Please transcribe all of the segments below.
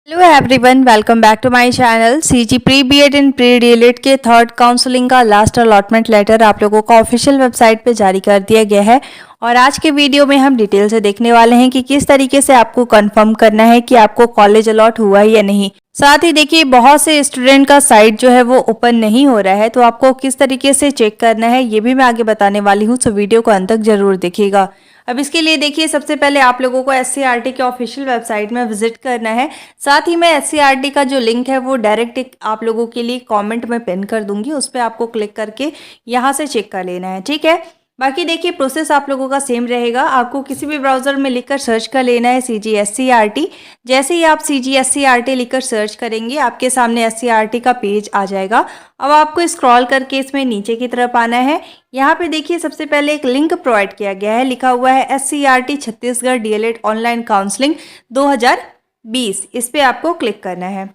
Hello everyone, welcome back to my channel. CG pre BEd and pre DElEd के third counselling का last allotment letter आप लोगों को official website पे जारी कर दिया गया है। और आज के वीडियो में हम डिटेल से देखने वाले हैं कि किस तरीके से आपको कंफर्म करना है कि आपको कॉलेज अलॉट हुआ है या नहीं। साथ ही देखिए, बहुत से स्टूडेंट का साइट जो है वो ओपन नहीं हो रहा है, तो आपको किस तरीके से चेक करना है ये भी मैं आगे बताने वाली हूँ। तो वीडियो को अंत तक जरूर देखिएगा। अब इसके लिए देखिए, सबसे पहले आप लोगों को एससीईआरटी के ऑफिशियल वेबसाइट में विजिट करना है। साथ ही मैं एससीईआरटी का जो लिंक है वो डायरेक्ट आप लोगों के लिए कमेंट में पिन कर दूंगी, उस पर आपको क्लिक करके यहाँ से चेक कर लेना है, ठीक है। बाकी देखिए, प्रोसेस आप लोगों का सेम रहेगा। आपको किसी भी ब्राउजर में लिखकर सर्च कर लेना है CGSCERT। जैसे ही आप CGSCERT लिखकर सर्च करेंगे, आपके सामने एससीईआरटी का पेज आ जाएगा। अब आपको स्क्रॉल करके इसमें नीचे की तरफ आना है। यहाँ पे देखिए, सबसे पहले एक लिंक प्रोवाइड किया गया है, लिखा हुआ है SCERT Chhattisgarh DElEd online counselling 2020। इस पे आपको क्लिक करना है।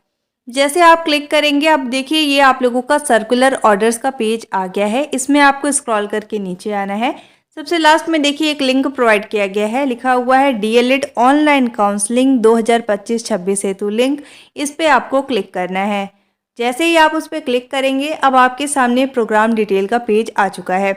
जैसे आप क्लिक करेंगे, अब देखिए ये आप लोगों का सर्कुलर ऑर्डर्स का पेज आ गया है। इसमें आपको स्क्रॉल करके नीचे आना है। सबसे लास्ट में देखिए एक लिंक प्रोवाइड किया गया है, लिखा हुआ है डीएलएड ऑनलाइन काउंसलिंग 2025-26 हेतु लिंक। इस पे आपको क्लिक करना है। जैसे ही आप उस पर क्लिक करेंगे, अब आपके सामने प्रोग्राम डिटेल का पेज आ चुका है।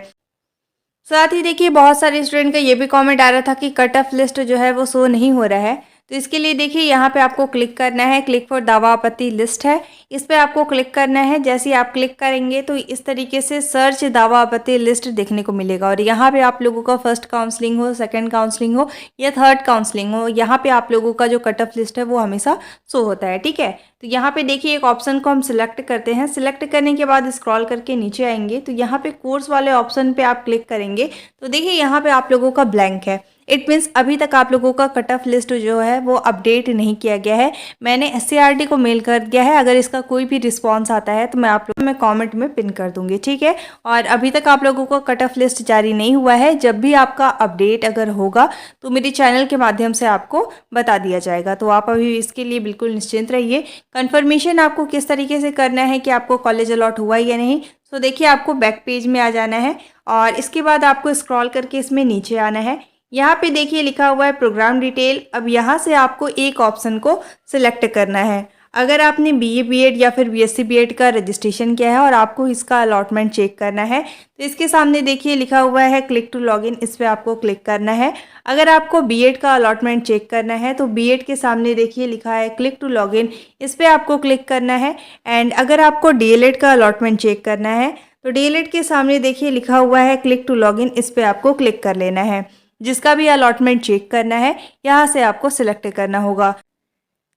साथ ही देखिए, बहुत सारे स्टूडेंट का ये भी कमेंट आ रहा था कि कट ऑफ लिस्ट जो है वो शो नहीं हो रहा है। तो इसके लिए देखिए, यहाँ पे आपको क्लिक करना है। क्लिक फॉर दावा आपत्ति लिस्ट है, इस पे आपको क्लिक करना है। जैसे ही आप क्लिक करेंगे तो इस तरीके से सर्च दावा आपत्ति लिस्ट देखने को मिलेगा। और यहाँ पे आप लोगों का फर्स्ट काउंसलिंग हो, सेकंड काउंसलिंग हो या थर्ड काउंसलिंग हो, यहाँ पे आप लोगों का जो कट ऑफ लिस्ट है वो हमेशा शो होता है, ठीक है। तो यहाँ पे देखिए, एक ऑप्शन को हम सिलेक्ट करते हैं। सिलेक्ट करने के बाद स्क्रॉल करके नीचे आएंगे तो यहाँ पे कोर्स वाले ऑप्शन पे आप क्लिक करेंगे तो देखिए यहाँ पे आप लोगों का ब्लैंक है। इट मीन्स अभी तक आप लोगों का कट ऑफ लिस्ट जो है वो अपडेट नहीं किया गया है। मैंने एससीईआरटी को मेल कर दिया है। अगर इसका कोई भी रिस्पॉन्स आता है तो मैं आप लोगों में कमेंट में पिन कर दूंगी, ठीक है। और अभी तक आप लोगों का कट ऑफ लिस्ट जारी नहीं हुआ है। जब भी आपका अपडेट अगर होगा तो मेरे चैनल के माध्यम से आपको बता दिया जाएगा। तो आप अभी इसके लिए बिल्कुल निश्चिंत रहिए। कन्फर्मेशन आपको किस तरीके से करना है कि आपको कॉलेज अलॉट हुआ है या नहीं, तो देखिए आपको बैक पेज में आ जाना है और इसके बाद आपको स्क्रॉल करके इसमें नीचे आना है। यहाँ पे देखिए लिखा हुआ है प्रोग्राम डिटेल। अब यहाँ से आपको एक ऑप्शन को सिलेक्ट करना है। अगर आपने बीए बीएड या फिर बीएससी बीएड का रजिस्ट्रेशन किया है और आपको इसका अलॉटमेंट चेक करना है तो इसके सामने देखिए लिखा हुआ है क्लिक टू लॉगिन, इस पर आपको क्लिक करना है। अगर आपको बीएड का अलॉटमेंट चेक करना है तो बीएड के सामने देखिए लिखा है क्लिक टू लॉगिन, इस पर आपको क्लिक करना है। एंड अगर आपको डीएलएड का अलॉटमेंट चेक करना है तो डीएलएड के सामने देखिए लिखा हुआ है क्लिक टू लॉगिन, इस पर आपको क्लिक कर लेना है। जिसका भी अलॉटमेंट चेक करना है यहाँ से आपको सिलेक्ट करना होगा।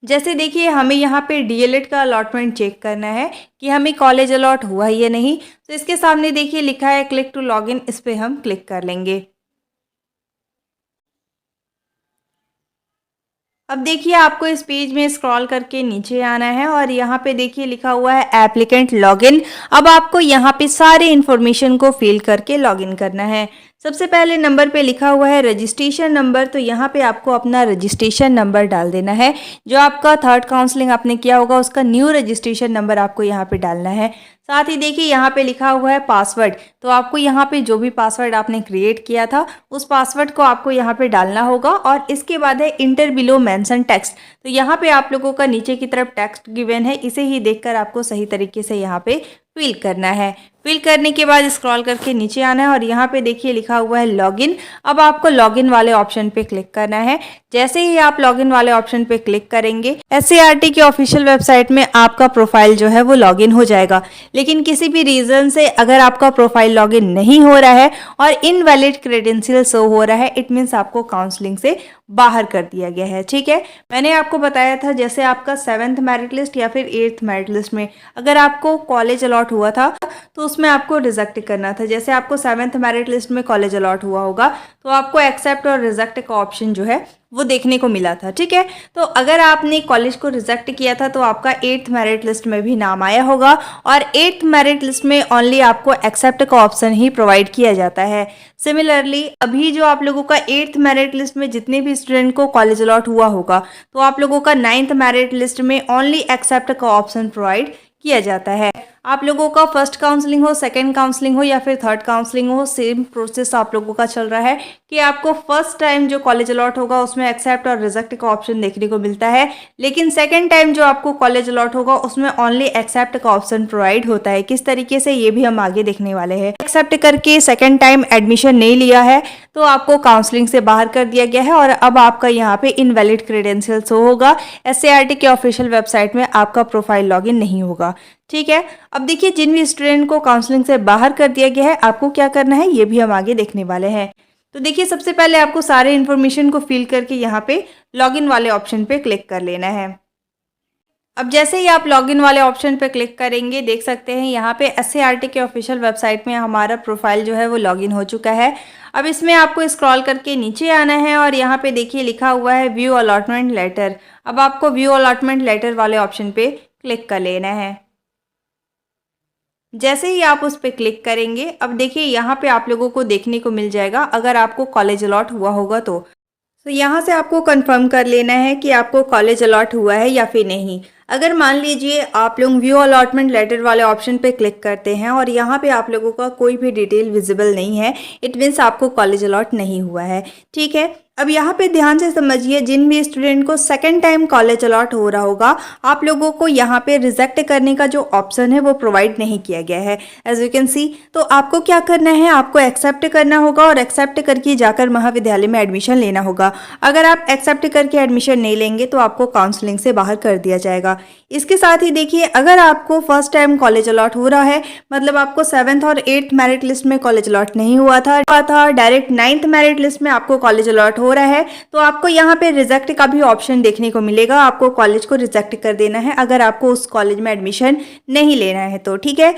जैसे देखिए, हमें यहाँ पे डीएलएड का अलॉटमेंट चेक करना है कि हमें कॉलेज अलॉट हुआ है या नहीं, तो इसके सामने देखिए लिखा है क्लिक टू लॉगिन, इस पे हम क्लिक कर लेंगे। अब देखिए, आपको इस पेज में स्क्रॉल करके नीचे आना है और यहाँ पे देखिए लिखा हुआ है एप्लीकेंट लॉगिन। अब आपको यहाँ पे सारे इन्फॉर्मेशन को फिल करके लॉगिन करना है। सबसे पहले नंबर पे लिखा हुआ है रजिस्ट्रेशन नंबर, तो यहाँ पे आपको अपना रजिस्ट्रेशन नंबर डाल देना है। जो आपका थर्ड काउंसलिंग आपने किया होगा उसका न्यू रजिस्ट्रेशन नंबर आपको यहाँ पे डालना है। साथ ही देखिए यहाँ पे लिखा हुआ है पासवर्ड, तो आपको यहाँ पे जो भी पासवर्ड आपने क्रिएट किया था उस पासवर्ड को आपको यहाँ पे डालना होगा। और इसके बाद है इंटर बिलो मेंशन टेक्स्ट, तो यहाँ पे आप लोगों का नीचे की तरफ टेक्स्ट गिवन है, इसे ही देखकर आपको सही तरीके से यहाँ पे फिल करना है। फिल करने के बाद स्क्रॉल करके नीचे आना है और यहाँ पे देखिए लिखा हुआ है लॉगिन। अब आपको लॉगिन वाले ऑप्शन पे क्लिक करना है। जैसे ही आप लॉगिन वाले ऑप्शन पे क्लिक करेंगे, एससीईआरटी की ऑफिशियल वेबसाइट में आपका प्रोफाइल जो है वो लॉगिन हो जाएगा। लेकिन किसी भी रीजन से अगर आपका प्रोफाइल लॉगिन नहीं हो रहा है और इनवैलिड क्रेडेंशियल शो हो रहा है, इट मीन्स आपको काउंसलिंग से बाहर कर दिया गया है, ठीक है। मैंने आपको बताया था, जैसे आपका 7th मेरिट लिस्ट या फिर 8th मेरिट लिस्ट में अगर आपको कॉलेज अलॉट हुआ था तो उसमें आपको रिजेक्ट करना था। जैसे आपको 7th मेरिट लिस्ट में कॉलेज अलॉट हुआ होगा तो आपको एक्सेप्ट और रिजेक्ट का ऑप्शन जो है वो देखने को मिला था, ठीक है। तो अगर आपने कॉलेज को रिजेक्ट किया था तो आपका 8th मेरिट लिस्ट में भी नाम आया होगा और 8th मेरिट लिस्ट में ओनली आपको एक्सेप्ट का ऑप्शन ही प्रोवाइड किया जाता है। सिमिलरली अभी जो आप लोगों का 8th मेरिट लिस्ट में जितने भी स्टूडेंट को कॉलेज अलॉट हुआ होगा तो आप लोगों का 9th मेरिट लिस्ट में ओनली एक्सेप्ट का ऑप्शन प्रोवाइड किया जाता है। आप लोगों का फर्स्ट काउंसलिंग हो, सेकंड काउंसलिंग हो या फिर थर्ड काउंसलिंग हो, सेम प्रोसेस आप लोगों का चल रहा है कि आपको फर्स्ट टाइम जो कॉलेज अलॉट होगा उसमें एक्सेप्ट और रिजेक्ट का ऑप्शन देखने को मिलता है, लेकिन सेकंड टाइम जो आपको कॉलेज अलॉट होगा उसमें ओनली एक्सेप्ट का ऑप्शन प्रोवाइड होता है। किस तरीके से, ये भी हम आगे देखने वाले हैं। एक्सेप्ट करके सेकंड टाइम एडमिशन नहीं लिया है तो आपको काउंसलिंग से बाहर कर दिया गया है और अब आपका यहाँ पे इनवैलिड क्रेडेंशियल शो होगा। एससीईआरटी के ऑफिशियल वेबसाइट में आपका प्रोफाइल लॉगिन नहीं होगा। ठीक है, अब देखिए जिन भी स्टूडेंट को काउंसलिंग से बाहर कर दिया गया है आपको क्या करना है ये भी हम आगे देखने वाले हैं। तो देखिए सबसे पहले आपको सारे इन्फॉर्मेशन को फिल करके यहाँ पे लॉगिन वाले ऑप्शन पे क्लिक कर लेना है। अब जैसे ही आप लॉगिन वाले ऑप्शन पे क्लिक करेंगे देख सकते हैं यहाँ पे एससीईआरटी के ऑफिशियल वेबसाइट में हमारा प्रोफाइल जो है वो लॉगिन हो चुका है। अब इसमें आपको स्क्रॉल करके नीचे आना है और यहाँ पे देखिए लिखा हुआ है व्यू अलॉटमेंट लेटर। अब आपको व्यू अलॉटमेंट लेटर वाले ऑप्शन पे क्लिक कर लेना है। जैसे ही आप उस पर क्लिक करेंगे अब देखिए यहाँ पे आप लोगों को देखने को मिल जाएगा अगर आपको कॉलेज अलॉट हुआ होगा तो यहाँ से आपको कंफर्म कर लेना है कि आपको कॉलेज अलॉट हुआ है या फिर नहीं। अगर मान लीजिए आप लोग व्यू अलॉटमेंट लेटर वाले ऑप्शन पे क्लिक करते हैं और यहाँ पे आप लोगों का कोई भी डिटेल विजिबल नहीं है, इट मीन्स आपको कॉलेज अलॉट नहीं हुआ है। ठीक है, अब यहाँ पे ध्यान से समझिए, जिन भी स्टूडेंट को सेकंड टाइम कॉलेज अलॉट हो रहा होगा आप लोगों को यहाँ पे रिजेक्ट करने का जो ऑप्शन है वो प्रोवाइड नहीं किया गया है एज यू कैन सी। तो आपको क्या करना है, आपको एक्सेप्ट करना होगा और एक्सेप्ट करके जाकर महाविद्यालय में एडमिशन लेना होगा। अगर आप एक्सेप्ट करके एडमिशन नहीं लेंगे तो आपको काउंसलिंग से बाहर कर दिया जाएगा। इसके साथ ही देखिए अगर आपको फर्स्ट टाइम कॉलेज अलॉट हो रहा है, मतलब आपको 7th और 8th मेरिट लिस्ट में कॉलेज अलॉट नहीं हुआ था डायरेक्ट 9th मेरिट लिस्ट में आपको कॉलेज अलॉट हो रहा है, तो आपको यहाँ पे रिजेक्ट का भी ऑप्शन देखने को मिलेगा। आपको कॉलेज को रिजेक्ट कर देना है अगर आपको उस कॉलेज में एडमिशन नहीं लेना है तो। ठीक है,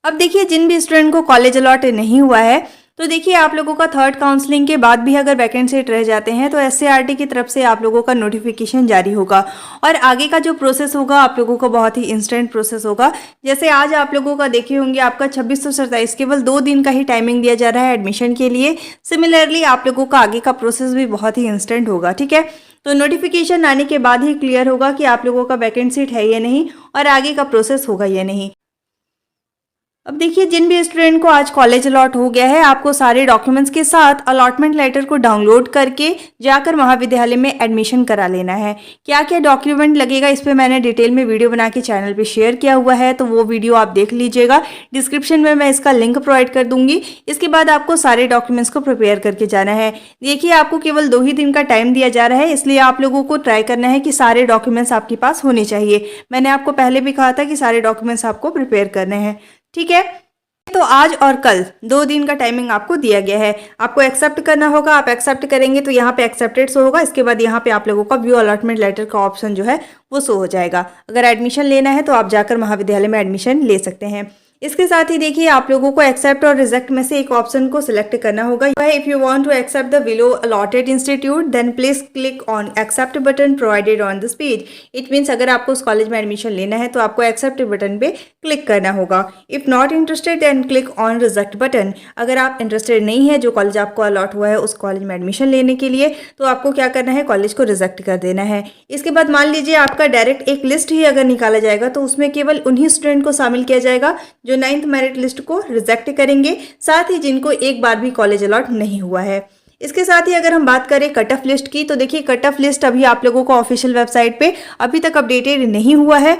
अब देखिए जिन भी स्टूडेंट को कॉलेज अलॉट नहीं हुआ है तो देखिए आप लोगों का थर्ड काउंसलिंग के बाद भी अगर वैकेंट सीट रह जाते हैं तो एससीईआरटी की तरफ से आप लोगों का नोटिफिकेशन जारी होगा और आगे का जो प्रोसेस होगा आप लोगों का बहुत ही इंस्टेंट प्रोसेस होगा। जैसे आज आप लोगों का देखे होंगे आपका 2627 केवल 2 दिन का ही टाइमिंग दिया जा रहा है एडमिशन के लिए। सिमिलरली आप लोगों का आगे का प्रोसेस भी बहुत ही इंस्टेंट होगा। ठीक है, तो नोटिफिकेशन आने के बाद ही क्लियर होगा कि आप लोगों का वैकेंट सीट है या नहीं और आगे का प्रोसेस होगा या नहीं। अब देखिए जिन भी स्टूडेंट को आज कॉलेज अलॉट हो गया है आपको सारे डॉक्यूमेंट्स के साथ अलॉटमेंट लेटर को डाउनलोड करके जाकर महाविद्यालय में एडमिशन करा लेना है। क्या क्या डॉक्यूमेंट लगेगा इस पे मैंने डिटेल में वीडियो बना के चैनल पे शेयर किया हुआ है, तो वो वीडियो आप देख लीजिएगा। डिस्क्रिप्शन में मैं इसका लिंक प्रोवाइड कर दूंगी। इसके बाद आपको सारे डॉक्यूमेंट्स को प्रिपेयर करके जाना है। देखिए आपको केवल 2 ही दिन का टाइम दिया जा रहा है, इसलिए आप लोगों को ट्राई करना है कि सारे डॉक्यूमेंट्स आपके पास होने चाहिए। मैंने आपको पहले भी कहा था कि सारे डॉक्यूमेंट्स आपको प्रिपेयर करने हैं। ठीक है, तो आज और कल 2 दिन का टाइमिंग आपको दिया गया है। आपको एक्सेप्ट करना होगा, आप एक्सेप्ट करेंगे तो यहाँ पे एक्सेप्टेड शो होगा। इसके बाद यहाँ पे आप लोगों का व्यू अलॉटमेंट लेटर का ऑप्शन जो है वो शो हो जाएगा। अगर एडमिशन लेना है तो आप जाकर महाविद्यालय में एडमिशन ले सकते हैं। इसके साथ ही देखिए आप लोगों को एक्सेप्ट और रिजेक्ट में से एक ऑप्शन को सिलेक्ट करना होगा। If you want to accept the below allotted institute then please click on accept button provided on this page. It means अगर आपको उस कॉलेज में एडमिशन लेना है तो आपको एक्सेप्ट बटन पे क्लिक करना होगा। If not interested then click on reject button. अगर आप इंटरेस्टेड नहीं है जो कॉलेज आपको अलॉट हुआ है उस कॉलेज में एडमिशन लेने के लिए, तो आपको क्या करना है, कॉलेज को रिजेक्ट कर देना है। इसके बाद मान लीजिए आपका डायरेक्ट एक लिस्ट ही अगर निकाला जाएगा तो उसमें केवल उन्हीं स्टूडेंट को शामिल किया जाएगा जो 9th मेरिट लिस्ट को रिजेक्ट करेंगे, साथ ही जिनको एक बार भी कॉलेज अलॉट नहीं हुआ है। इसके साथ ही अगर हम बात करें कट ऑफ लिस्ट की, तो देखिए कट ऑफ लिस्ट अभी आप लोगों को ऑफिशियल वेबसाइट पे अभी तक अपडेटेड नहीं हुआ है।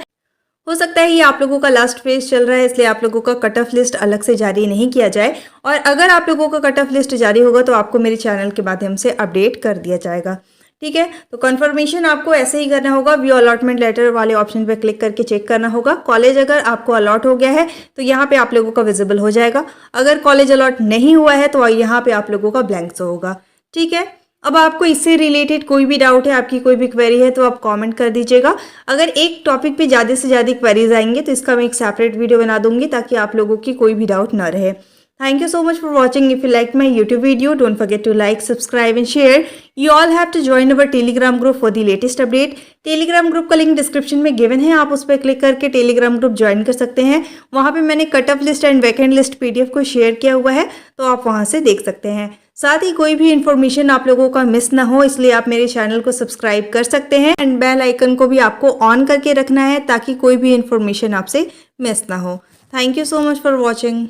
हो सकता है ये आप लोगों का लास्ट फेज चल रहा है, इसलिए आप लोगों का कट ऑफ लिस्ट अलग से जारी नहीं किया जाए। और अगर आप लोगों का कट ऑफ लिस्ट जारी होगा तो आपको मेरे चैनल के माध्यम से अपडेट कर दिया जाएगा। ठीक है, तो कंफर्मेशन आपको ऐसे ही करना होगा। व्यू अलॉटमेंट लेटर वाले ऑप्शन पे क्लिक करके चेक करना होगा। कॉलेज अगर आपको अलॉट हो गया है तो यहाँ पे आप लोगों का विजिबल हो जाएगा। अगर कॉलेज अलॉट नहीं हुआ है तो यहाँ पे आप लोगों का ब्लैंक शो होगा। ठीक है, अब आपको इससे रिलेटेड कोई भी डाउट है, आपकी कोई भी क्वेरी है तो आप कमेंट कर दीजिएगा। अगर एक टॉपिक पे ज़्यादा से ज़्यादा क्वेरीज आएंगे तो इसका मैं एक सेपरेट वीडियो बना दूंगी ताकि आप लोगों की कोई भी डाउट ना रहे। Thank you so much for watching. If you like my YouTube video, don't forget to like, subscribe and share. You all have to join our Telegram group for the latest update. Telegram group का link description में given है, आप उस पर click करके Telegram group join कर सकते हैं। वहाँ पे मैंने cut off list and vacant list PDF को शेयर किया हुआ है, तो आप वहाँ से देख सकते हैं। साथ ही कोई भी इन्फॉर्मेशन आप लोगों का मिस ना हो, इसलिए आप मेरे चैनल को सब्सक्राइब कर सकते हैं एंड बेल आइकन को भी आपको ऑन करके रखना है ताकि कोई भी इन्फॉर्मेशन आपसे मिस ना हो। Thank you so much for watching.